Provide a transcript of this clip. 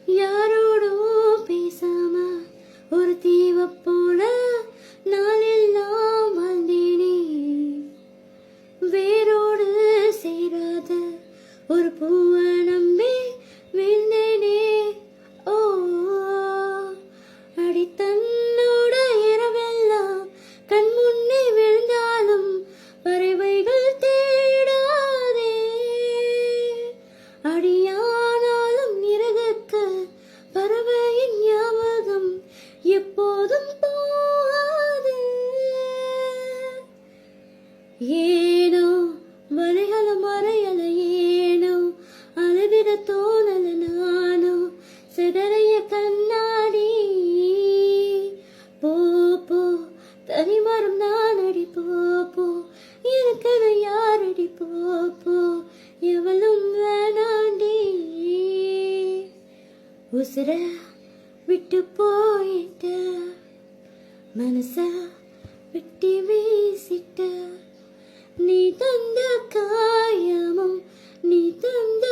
யாரோடும் பேசாம ஒரு தீவை போல நாளெல்லாம் வாழ்ந்தேனே. வேரோடு சேராத ஒரு பூவை நம்பி வீழ்ந்தேனே. ஓ அடி தன்னோட இரவெல்லாம் கண் முன்னே விழுந்தாலும் பறவைகள் தேடாதே. அடியானாலும் இறகுக்க பறவையின் ஞாபகம் எப்போதும் போகாது. ஏனோ வலைகளும் மறையல, ஏனோ அழுதிட தோணல, நானோ சிதறைய கண்ணாடி. போ போ தனிமரம் நான் அடி, போ போ எனக்கென யாரடி, போ போ எவளும் வேணாண்டி. உசுர விட்டு போயிட்ட, மனச விட்டு வீசிட்ட. நீ தந்த காயமும் நீ தந்த